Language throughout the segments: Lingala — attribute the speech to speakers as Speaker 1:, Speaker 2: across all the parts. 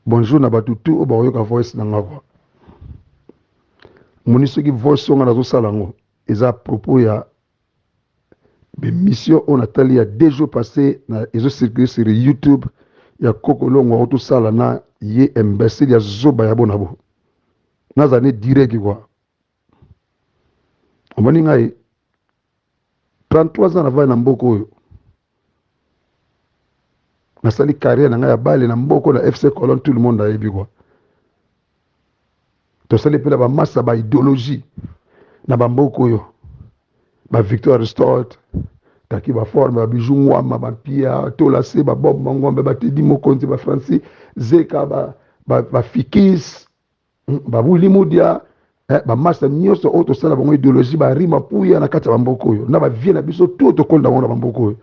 Speaker 1: bonjour na batutu oba oyoka voice na nga kwa moni soki voice onga nazosala ngo eza à propos ya mission on atali ya 2 jours passés na ezocirculer sur YouTube ya kokolongo akotosala na ye imbécile ya zoba ya bona bo naza ne direct kwa omoni ngai 33 ans navai na mboka oyo nasali carrière na ngai ya bale na mboka na FC Cologne tout le monde ayebi kwa tosali mpe na bamasa ba idéologie na bamboka oyo ba Victor Aristote taki baforme babiju ngwama bapia tolase babob mangombe batedi mokonzi bafrancis zeka bafikis babuli mudia bamasa nyonso oyo tosala bango idéologie barima puya na kati ya bamboka oyo na bavie na biso to tokonda bango na bamboka oyo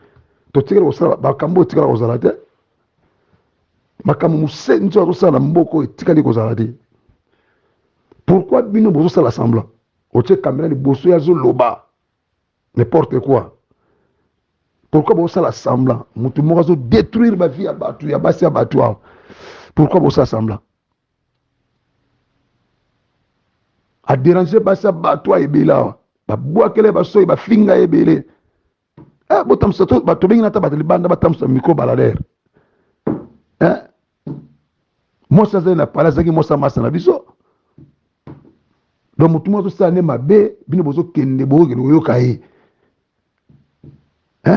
Speaker 1: totikali kosala bakambo oyo etikala kozala te makambo mosenzi oyo azosala na mboka oyo etikali kozala te. Pourquoi bino bozosala semblant otie caméra liboso ya zoloba n'importe quoi? Pourquoi bozosala semblant mutu moko azo détruire ba vie ya batu ya basi ya batu awa? Pourquoi bozosala semblant a déranger basi ya batu ya ebele awa babwakele basoyi bafinga ebele botambusa to bato bengi nata bato libanda batambusa micro baladere mosa azali na pala azalaki mosa masa na biso. Donc mutu moko azosala ne mabe bino bozokende bokende koyoka ye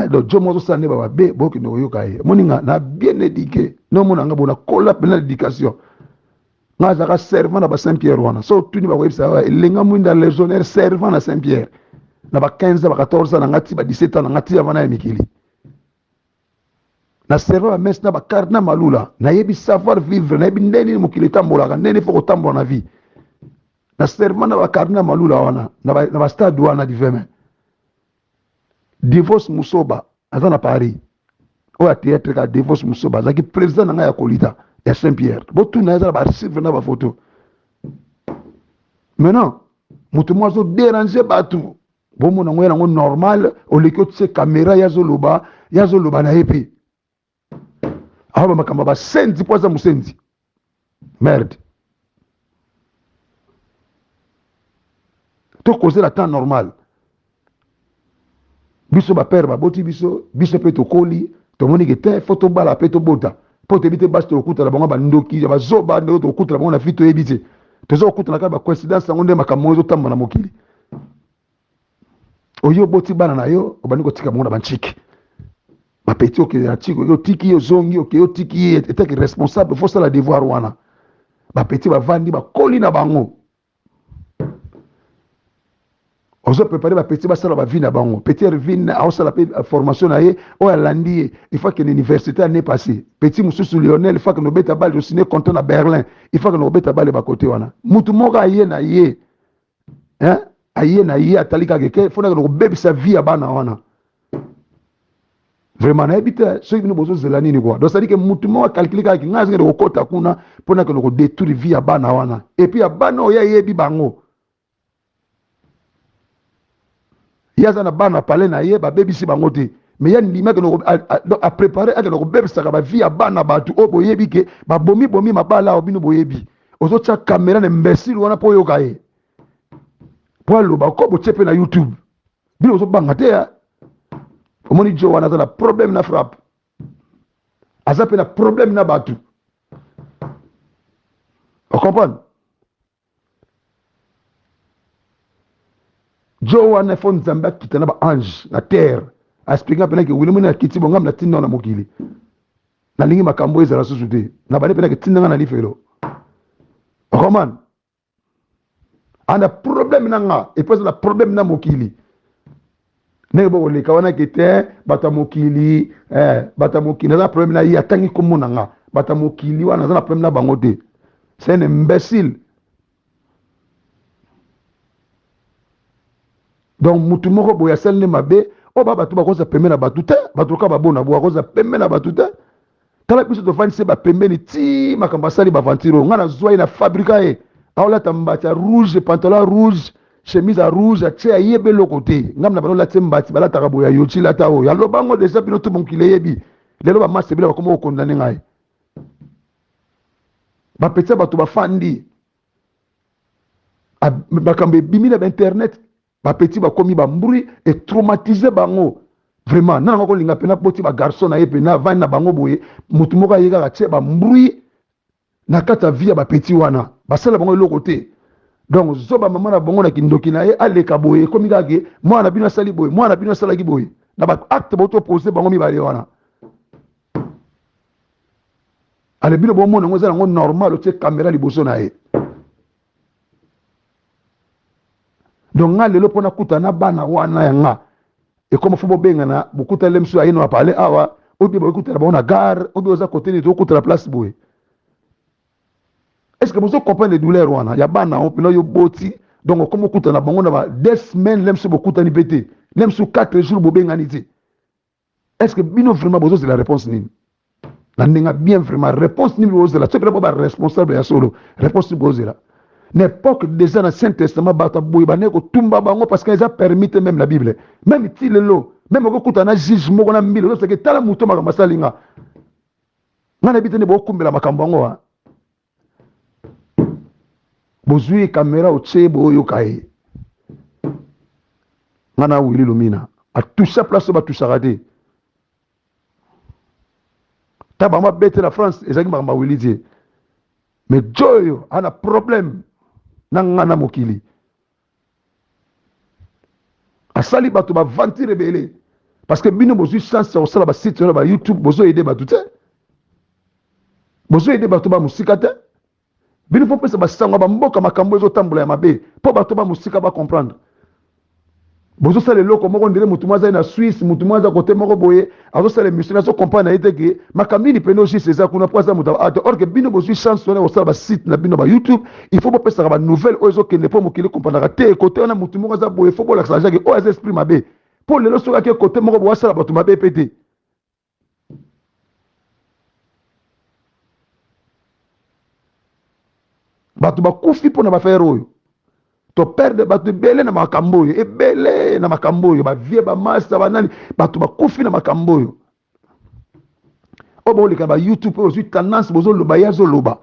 Speaker 1: donc jo moko azosala ne babe bokende koyoka ye moninga na bien éduqué nomona nga bona kola pena l'éducation nga azalaka servant na ba Saint Pierre wana so tuni bakoyebisa elenga mwinda légionnaire servant na Saint Pierre na ba 15 ba 14 ans na ngati ba 17 ans na ngati ya bana ya mikili na servant ba messe na ba cardinal malula na yebi savoir vivre na yebi ndeni mokili tambolaka ndeni foko tambola na vie na servant na ba cardinal malula wana na ba stade wana di veme divorce musoba aza na Paris oya théâtre ka divorce musoba azaki président na nga ya kolita ya Saint Pierre botu na eza ba archive na ba photo. Maintenant mutu mo azo déranger batu bomona ngo yango normal oleki otise caméra yazoloba na yepi aho makambo ba senzi poza musenzi merde to causer la temps normal biso ba père baboti biso pe to koli to moni ke te photo bala pe to bota po te bite basi to kuta la bango ba ndoki ba zoba ndo to kuta la bango na fito ebite to zo kuta na ka ba coïncidence ngonde makambo zo tamba na mokili oyo boti bana na yo obani ko tika bango na banchiki ba petit oke ya chiko yo tiki yo zongi oke yo tiki etaki responsable faut ça la devoir wana ba petit ba vandi ba koli na bango ozo préparer ba petit basala ba vie na bango petit revine a osala pe formation na ye o alandi il faut que l'université année passée petit mususu Lionel il faut que no beta balle au ciné content na Berlin il faut que no beta balle ba côté wana mutu moka ye na ye aye na ye atalika keke faut na no bebisa vie ya bana wana vraiment na ebita so ibino bozo zelani ni quoi donc ça dit que mutu moka calculer ka kinga zinga ko kota kuna pona que no détruire vie ya bana wana et puis ya bana o ya yebi bango yaza na bana pale na ye ba bebisi bango te mais ya ndima que a préparer a ko bebisa ka ba vie ya bana batu o boyebi ke ba bomi mabala obino boyebi ozo tsa caméra na imbécile wana po yoka ye po lo ba ko bo tsepe na YouTube bino ozo banga te ya omoni jo wana za problème na frappe azape na problème na batu on comprend. Jo wana fo nzambe kitana ba ange na terre expliquer pena ke wili mona kiti bonga na tinda na mokili na lingi makambo ezala susu te na bale pena ke tinda na lifelo roman ana problème na nga et puis na problème na mokili ne bo le kawana kete bata mokili na problème na ya tangi komona nga bata mokili wana na problème na bango te c'est un imbécile. Donc mutu moko boya selne mabe o ba batu ba koza pembe na batu te batu ka ba bona bo koza pembe na batu te tala biso to fani se ba pembe ni ti makamba sali ba vantiro ngana zwa ina fabrica e aola tambacha rouge pantalon rouge chemise rouge a tia yebe le côté ngamna ba la tembati ba la taka boya yochi la tawo ya lo bango déjà bino to monkile yebi lelo ba masebila ba komo condamner ngai bapetisa bato bafandi makambo ebimi na bainternet bapeti bakomi bamburi etraumatize bango vraiment nanga kolinga mpena boti bagarson na ye mpena avandi na bango boye motu moko aye kaka tie bamburi na kati ya vie ya bapeti wana basala bango eloko te donc zoba mama na bango na kindoki na ye aleka boye ekomi kaka ke mwana na bino asali boye mwana na bino asalaki boye na baacte baotopose bango mibale wana ale bino bomona yango eza yango normal otie kamera liboso na ye donc nga lelo mpona kuta na bana wana ya nga ekoma fo bobengana bokuta le msu ayino apale awa obi bokutela bango na gare obi oza kote nini tokutela place boye est ce que bozo comprendre douleur wana ya bana o pena yo boti donc okoma okuta na bango na ba 2 semaines le msu bokutani pe te le msu 4 jours bobengani te est ce que bino vraiment bozo c'est la réponse nini na ndenge bien vraiment réponse nini bozela so pena ba responsable ya solo réponse nini bozela n'époque déjà dans l'Ancien Testament bato boye bane ko tumba bango parce qu'ils a permis même la Bible même tilelo même ko kutana juge moko na mbilo so que tala muto makambo salinga ngana bitene bo kumbela makambo ngo wa bozui caméra o chebo yo kai ngana wili lumina a tout ça place ba tout ça raté taba ma bête la France ezaki makambo wili die mais joyo ana problème nangana mokili asali bato bavanti rebele parce que bino bozwi chance ya kosala basite na ba youtube bozo aide bato te bozo aide bato ba musika te bino fo pesa basango bamboka makambo ezotambola ya mabe mpo bato ba musika bacomprendre bozosala eloko moko ndire mutu mwaza na Suisse mutu mwaza kote moko boye azosala émission azocomprendre na ye te ke makambo nini pene aussi eza kuna mpo aza mutu ate or ke bino bozwi chance wana kosala basite na bino ba youtube il faut bopesaka banouvelle oyo ezokende mpo mokili comprendraka te kote wana mutu moko aza boye fo bolakisaka jake oyo aza esprit mabe mpo lelo soki ake kote moko boye asala bato mabe pe te bato bakufi mpo na bafere oyo to perdre bato ebele na makambo oyo ebele na makambo oyo bavie bamasa banani bato bakufi na makambo oyo oyo baoleka ba youtube oyo ozwi tendance bozoloba ye azoloba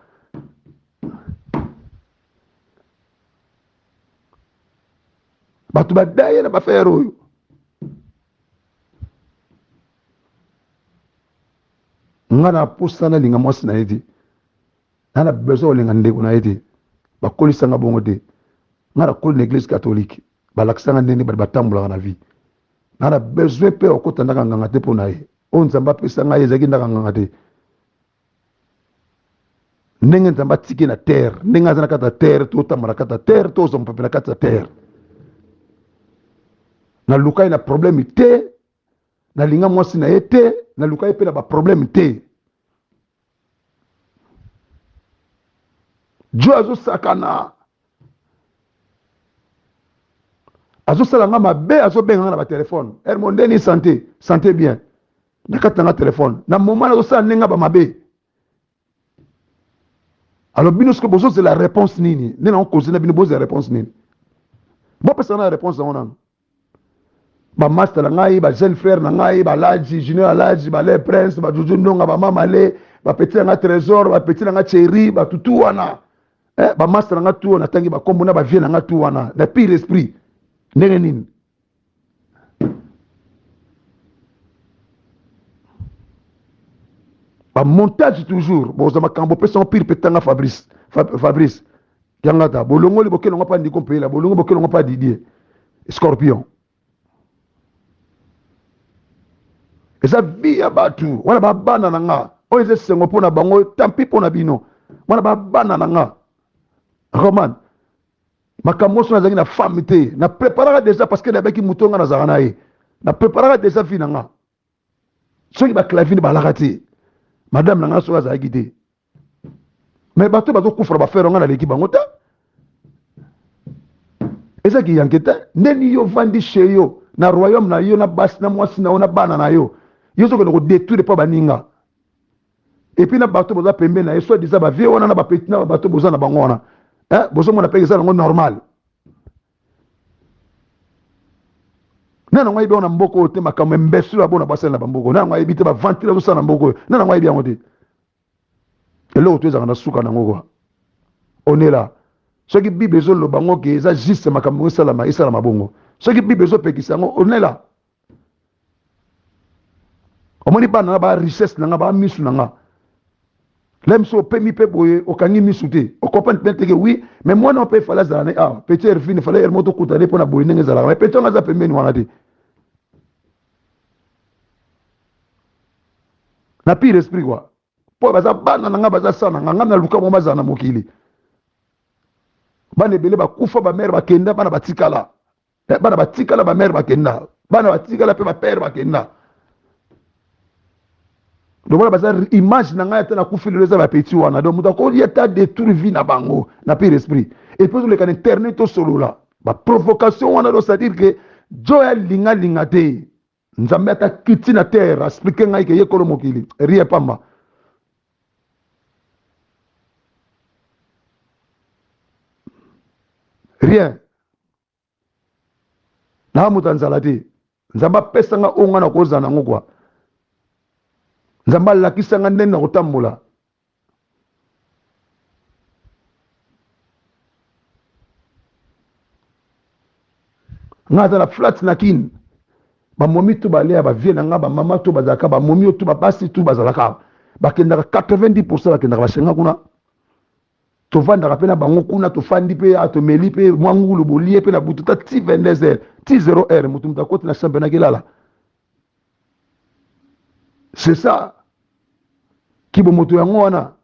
Speaker 1: bato badaye na bafere oyo nga na posa nalinga mwasi na ye te nga na besoin olinga ndeko na ye te bakolisanga bongo te nga na koli na église catholique balakisanga ndenge batambolaka na vie nga na besoin mpe okota ndaka nganga te mpo na ye oyo nzambe apesa ngai ezalaki ndaka nganga te ndenge nzambe atiki na terre ndenge aza na kati ya terre totambola na kati ya terre tozwa mopepe na kati ya terre nalukai na problème te nalinga mwasi na ye te nalukai mpe na baproblème te jo azosakana azosala nga mabe azobenga nga na batelefone hermondeni santé bien nakati nanga telefone na moment nazosala ndenge bamabe alors bino soki bozozela réponse nini nde nango kozi na bino bozela réponse nini bopesaka na réponse yango nano bamaster na ngai bajeune frère na ngai balaji junior alaji bale prince bajuju ndonga bamamale bapeti nanga trésor bapeti nanga chéri batutu wana bamaster nanga tu wana natangi bakombo na bavie nanga tu wana na pire esprit ndenge nini bamontage toujours boza makambo pesa pire petanga Fabrice yangata bolongoli bokelonga pa ndiko mpela bolongo bokelonga pa Didier Scorpion eza vie ya batu wana babana na nga oyo eza esengo mpo na bango tampi mpo na bino wana babana na nga roman makambo nyonso nazalaki na femme te na préparaka déjà parce que nayebaki moto nga nazalaka na ye na préparaka déjà vie na nga soki baclavine balaka te madame na nga soki azalaki te mais bato bazokufala bafere nga naleki bango te ezaki yanke te ndeni yo vandi chez yo na royaume na yo na basi na mwasi na yo na bana na yo yo sokende kodétruire mpo baninga epuis na bato boza pembeni na ye soit disa bavie wana na bapeti na bato boza na bango wana bozomona mpe eza nango normal na nango ayebi yango na mboka oyo te makambo embesilo ya bona basali na bamboka na nango ayebi te bavantile azosala na mboka oyo na nango ayebi yango te eloko to ezaka na suka nango quoi. On est là. Ceux qui bible zo lo bango ke eza juste makambo esalama bongo. Ceux qui bible zo pekisa yango on est là. Omoni ba na ba richesse na nga ba misu na nga. L'aime so pemi pe boye okangi misu te. O comprendre peut-être que oui, mais moi non pe fala zana ah petit refine fala er moto kutane pona boye ndenge zala. Mais petit nga za pembeni wana te. Na pire esprit quoi. Po baza bana na nga baza sana nga na luka mo bazana mokili. Bana ebele bakufa ba mère bakenda bana batikala. Bana batikala ba mère bakenda. Bana batikala pe ba père bakenda. Donc voilà baza image na nga na kufi le za ba petit wana. Donc muta ko yeta détruire vie na bango na pire esprit. Et puis le kan internet to solo là. Ba provocation wana do c'est-à-dire que joya linga te. Nzambe ata kiti na terre expliquer ngai ke yekolo mokili. Rien pamba. Rien. Na mutanzala te. Nzamba pesa nga onga na koza nango kwa. Nzamba lakisa nga ndenge na kotambola. Nga ta la flat na kin. Ba momi tu ba lea ba vie na nga ba mama tu bazaka ba momi tu ba basi tu bazalaka. Ba kendaka 90% ba kendaka ba shenga kuna. To vanda pe na bango kuna to fandi pe ato meli pe mwangulu bolie pe na butu ta ti 22h ti 0h mutu mtakoti na chambre na kelala. C'est ça. Kibo moto yango wana.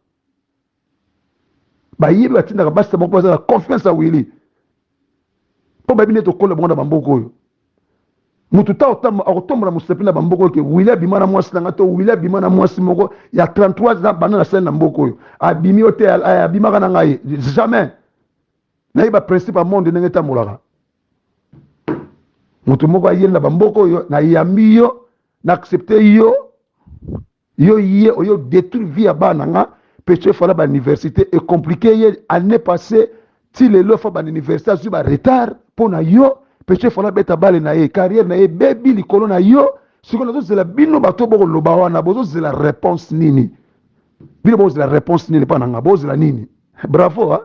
Speaker 1: Ba yibi batinda ka basta moko bazala confiance a wili. Po ba bine to kola bonda bamboko yo. Mutu ta otomba na musepe na bamboko ke wila bimana mwasi na to wila bimana mwasi moko ya 33 ans bana na scène na mboko yo. Abimi ote abima kana ngai jamais. Na iba principe a monde ndenge tamolaka. Mutu moko ayenda bamboko yo na yambi yo na accepter yo yo détruire vie à bananga péché fala ba université est compliqué hier année passée ti le lo fa ba université su ba retard pona yo péché fala beta bale na ye carrière na ye bebi likolo na yo sikola to zela bino bato boko loba wana bozo zela réponse nini bino bozo zela réponse nini pa nanga bozo zela nini bravo hein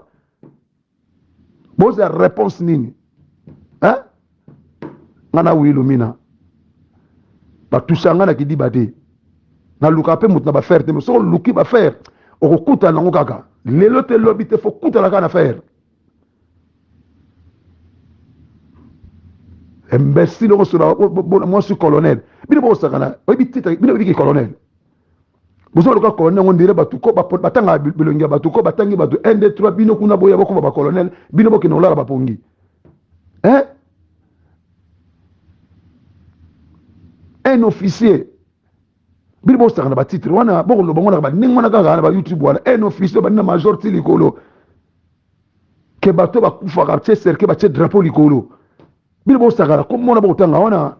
Speaker 1: bozo zela réponse nini hein ngana wilumina ba tusanga na kidi bate na luka pe mutu na ba faire te so luki ba faire okukuta nango kaka lelo te lobi te fo kuta la kana faire imbécile ko sura moi suis colonel bino bo sakana obi titre bino bi colonel bozo luka colonel ngondire batuko batanga bilongia batuko batangi batu 1 2 3 bino kuna boya boko ba colonel bino bo kinola ba pongi hein un officier bino bo sakana ba titre wana boko lo bango na ba ningwana kaka na ba YouTube wana un officier ba na major ti likolo ke bato ba kufa ka tse cercle ba tse drapeau likolo bino bo sakana ko mona bo tanga wana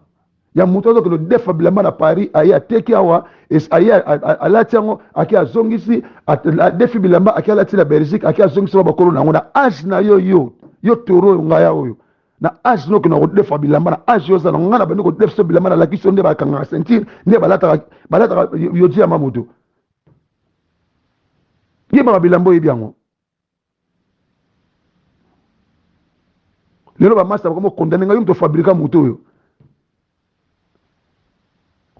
Speaker 1: ya muto zo ke defa bilamba na Paris aya teki awa es aya alatiango akia zongisi defi bilamba akia lati la Belgique akia zongisi ba kolo na ngona age na yo toro ngaya oyo na age no ke na defa bilamba na age yo za na ngana ba ndiko defa bilamba na lakiso nde ba kanga sentir nde balata yo dia mamuto yeba bilambo yebiango lelo ba masa ba ko condamner ngayo to fabriquer moto yo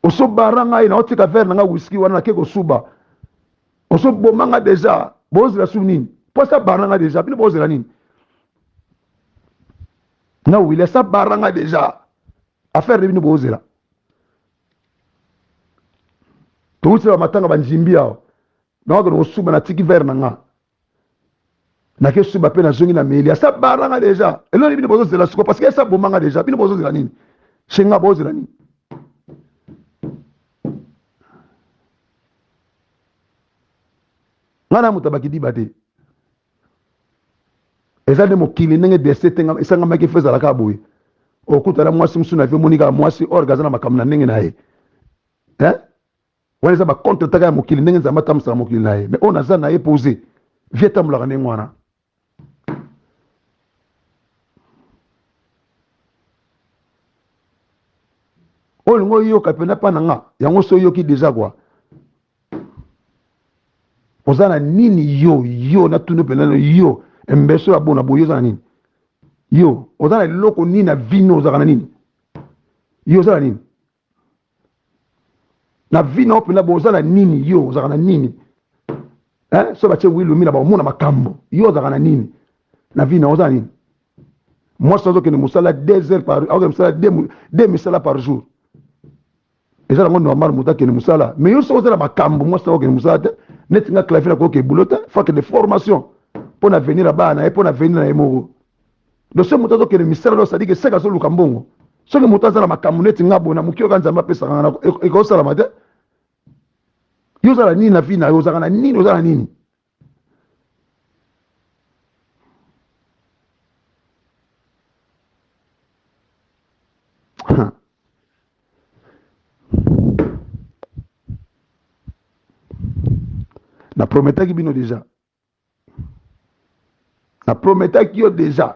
Speaker 1: oso baranga ina otika verre nga whisky wana ke ko suba oso bomanga déjà bozi la sunini posa baranga déjà bino bozi la nini na wile sa baranga déjà affaire de bino bozi la to utila matanga banjimbi yao na ko suba na tiki verre nga na ke suba pe na zongi na melia sa baranga déjà elo bino bozi la suko parce que ça bomanga déjà bino bozi la nini shenga bozi la nini ngana mutabaki dibate ezade mokili ndenge desete nga esanga maki feza la kaboy okutala mwasi msuna ve monika mwasi orgazana makamna ndenge naye wala ba contre taka mokili ndenge za matamsa mokili naye mais on a za naye poser vietam la ndenge wana olingo yo kapena pananga yango so yoki déjà quoi ozana nini yo na tunu penano yo embeso ya bona boyo ozana nini yo ozana loko nini na vino ozana nini yo ozana nini na vino pena bo ozana nini yo ozana nini so bache wilu mina ba mona makambo yo ozana nini na vino ozana nini moi ça que nous musala 2 heures par jour musala 2 misala par jour et ça on normal muta que nous musala mais yo so ozana makambo moi ça que nous musala net nga clavier ko ke boulota faut que des formations pour na venir là-bas na pour na venir na emo donc ce muta que misala do ça dit que c'est ka so lukambongo ce que muta za makambo net nga bona mukio kanza mapesa ngana e ko sala mate yo zala nini na vie na yo zala nini ozala nini na prometaki bino déjà na prometaki yo déjà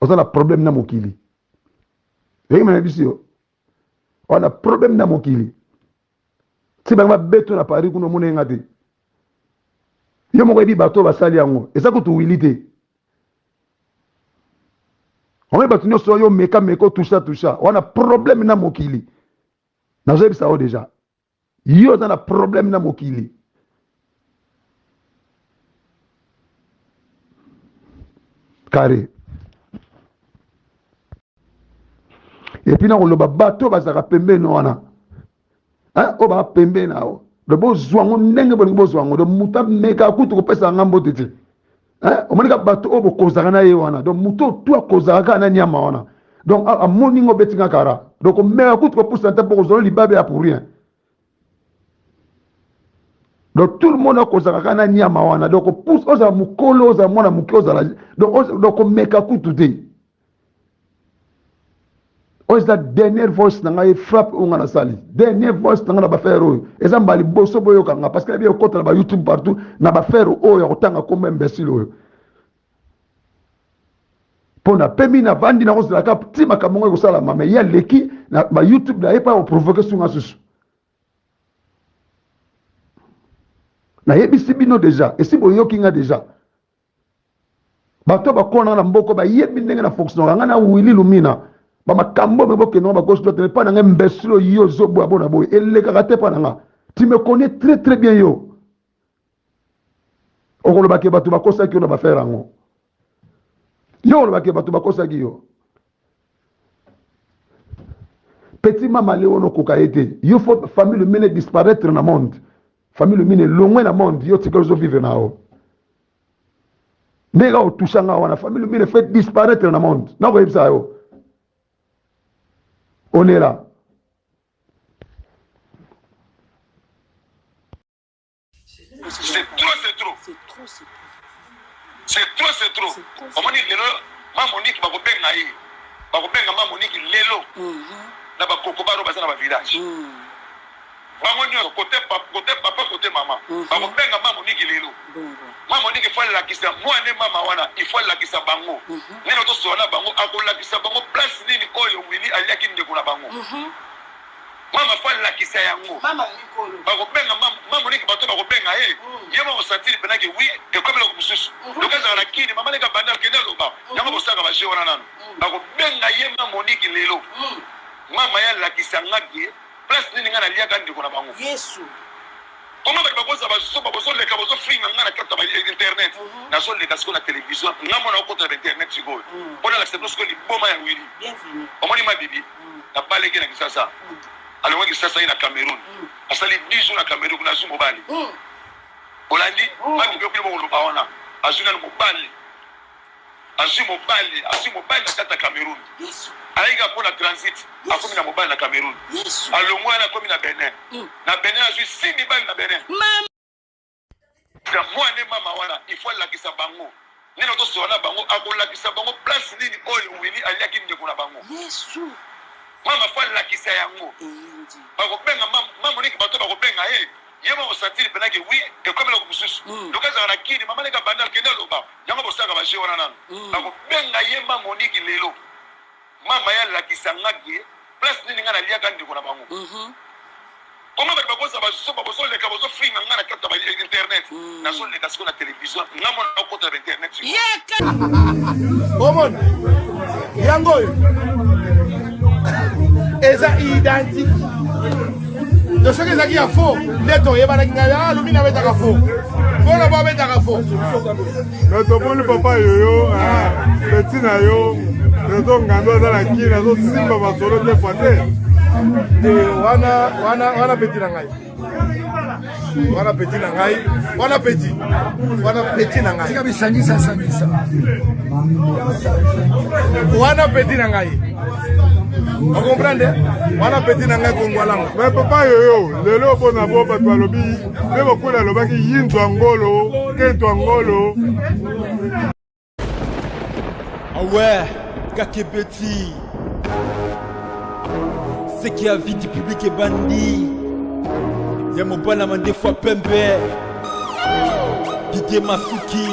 Speaker 1: ozala problème na mokili yeki mana bisi yo on a problème na mokili ti bango babeto na Paris kuno mona yenga te yo moko yebi bato basali yango eza kutu wili te oye bato nyonso yo meka tusha on a problème na mokili nazoyebisa yo déjà yo oza na problème na mokili carré epuis na koloba bato bazalaka pembeni wana oyo baka pembeni na yo do bozwango ndenge bolingi bozwango do moto ameka kutu kopesa ngambo te te omonika bato oyo bokozaka na ye wana donc moto otu akozaka kaka na nyama wana donc amoni ngo betinga kara donc omeka kutu kopusa te mpo kozala libabe ya pour rien donc tout le monde akozaka kaka na nyama wana donc opusa ozala mokolo ozala mwana moke ozala donc omeka kutu te oyo eza dernière voice na ngai frappe oyo nga nasali dernière voice na ngai na bafere oyo eza mbali boso boyokanga parce que nabi ekota na bayoutube partout na bafere oyo ya kotanga kombo imbécile oyo mpo na pembi na vandi nakozelaka ti makambo ngo ekosalama me ya leki na bayoutube na ye mpa oprovoke sunga susu nayebisi bino déjà esi boyoki nga déjà bato bakona na mboko bayebi ndenge na fonctionaka nga na wili lumina bamakambo mebokende nga bagauche droite mpa na nga mbesilo yo zoboya bona boye elekaka te mpa na nga tu me connais très très bien yo okolobaki bato bakosaki yo na bafere yango yo olobaki bato bakosaki yo petit mama leo nokoka ye te yo faut famille mine disparaître na monde famille mine longwe na monde yo tika ozovivre na yo ndenge otushanga wana famille mine fait disparaître na monde nakoyebisa yo on est là.
Speaker 2: C'est trop. On m'a dit ma Monique va benga yi. Ba benga ma Monique lelo. Na ba kokobaro bazana ba village. Ba ngonyo côté papa côté maman. Ba benga ma Monique lelo. Ma Monique faut la kisa moi ne mama wana il faut la kisa bango. Neno to sona bango akola kisa bango place nini oyo wili aliaki ndeko na bango. Mama faut la kisa yango. Mama likolo. Ba benga ma Monique bato ba benga yema osatiri penake oui et comme le mususu. Lokaza na kini mama leka bandar kenda loba. Yango bosaka ba je wana nanu. Ba benga yema Monique lelo. Mama ya la kisa ngaki place nini ngana liaka ndeko na bango. Yesu. Comment bakoza basoba bozoleka bozofinga ngana kata ba internet nazoleka siko na télévision ngamona okota ba internet siko pona la seplo siko liboma ya wili bienvenue omoni ma bibi na baleke na kisasa alonga kisasa ina Cameroun asali 10 jours na Cameroun kuna zumo bali olandi ma bibi okuli mo lobaona azuna no mobali azumo bali na kata Cameroun alinga pona transit akomi na mobali na Cameroun alongwa na komi na Benin na Benin azui sini bali na Benin na mwana mama wana il faut la kisa bango nino to sona bango akola kisa bango place nini oyo wili aliaki ndeko na bango Yesu mama faut la kisa yango bako benga mama Monique bato bako benga yema osatiri penake oui et comme le mususu lokaza na kini mama leka bandal kenda loba yango bosaka ba je wana nanu bako benga yema Monique lelo mama ya la kisa ngaki place nini ngana liaka ndeko na bango Comment bato bakosa bazoleka bazofringa nga na kati ya internet nazoleka siko na télévision nga mona okota na internet
Speaker 3: omona yango oyo eza identique to soki ezalaki ya faux nde toyebanaki ngai alumina abetaka faux mpona po abetaka faux
Speaker 4: me tomoni papa yoyo peti na yo ezongando aza na kini azosimba masolo te fois te
Speaker 3: wana peti na ngai wana peti na ngai wana peti na ngai wana peti na ngai okomprendre wana peti na ngai kongwalango
Speaker 4: me papa yoyo lelo mpona bo bato balobi nde bokuli alobaki yinto ya ngolo kento ya ngolo
Speaker 5: ouais Kakebeti c'est qui a vie du public est bandit y'a mon bon amant des fois Pembe Didier Masuki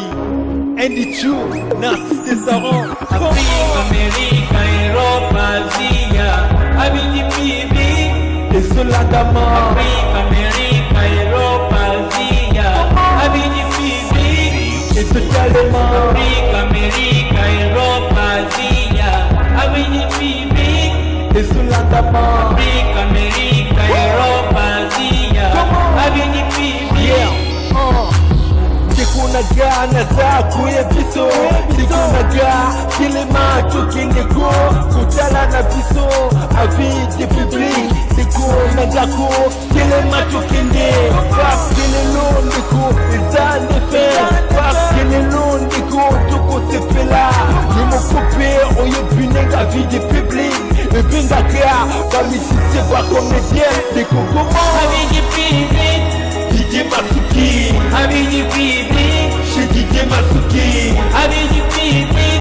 Speaker 5: Andy Chou Narcisse Desaron
Speaker 6: Afrique, Amérique, Europe, Asie, Abidi Bibi
Speaker 5: et Soladama
Speaker 6: Afrique, Amérique, Europe, Asie, Abidi Bibi
Speaker 5: et totalement
Speaker 6: Afrique, Amérique, Europe, Asie, Abidi Bibi
Speaker 5: et Soladama
Speaker 6: Afrique, Amérique, Europe, Asie, Abidi Bibi
Speaker 5: Kunaga na za kuye biso Kunaga kile macho kineko Kutala na biso Avis de public Kunaga ko kile macho kinde Parce que le long de ko Ils en effet Parce que le long de ko Toko sepela Ni mo coupé Oye bunega avis de public Le bingaka Bami si c'est pas comédien De Kokomo